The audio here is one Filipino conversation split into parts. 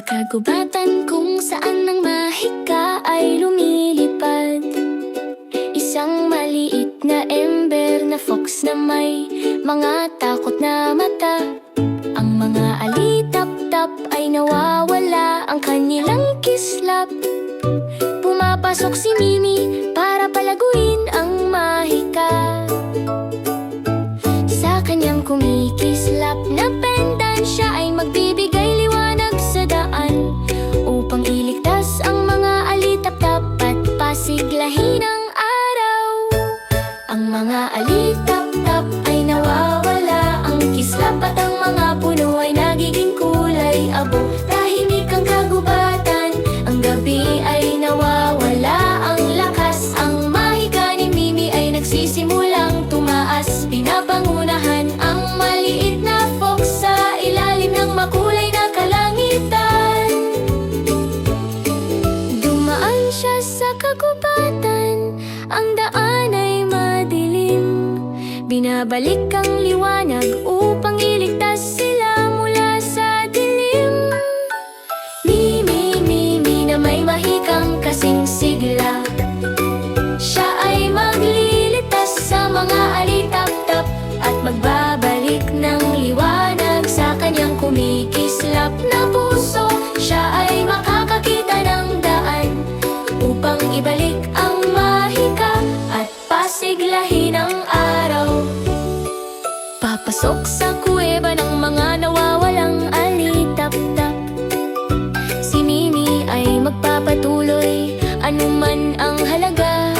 Kagubatan kung saan ang mahika ay lumilipad. Isang maliit na ember na fox na may mga takot na mata. Ang mga alitap-tap ay nawawala ang kanilang kislap. Pumapasok si Mimi para palaguin ang mahika. Sa kanyang kumikislap na pendant, siya ay magbibigay liwanag sa daan upang iligtas ang mga alitap-tap at pasiglahin ang araw. Ang mga alitap-tap ay nawawala ang kislap at ang mga puno ay nagiging kulay abo. Tahimik ang kagubatan, ang gabi ay nawawala ang lakas. Ang mahika ni Mimi ay nagsisimulang tumaas. Pinapangunahan ang maliit na fox sa ilalim ng makulay na kalangitan. Dumaan siya sa kagubatan, ang daan ay madilim. Binabalik ang liwanag upang iligtas sila mula sa dilim. Mimi, Mimi na may mahikang kasing sigla, siya ay maglilitas sa mga alitap-tap at magbabalik ng liwanag sa kanyang kumikislap na puso. Siya ay makakakita ng daan upang ibalik ang mahika at pasiglahin ang araw. Papasok sa kuweba ng mga nawawalang alitap-tap. Si Mimi ay magpapatuloy anuman ang halaga.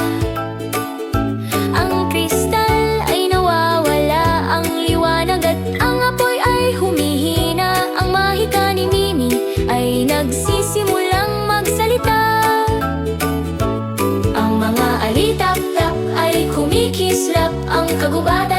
Ang kristal ay nawawala ang liwanag at ang apoy ay humihina. Ang mahika ni Mimi ay nagsisimulang magsalita. Ang mga alitap-tap ay kumikislap, ang kagubatan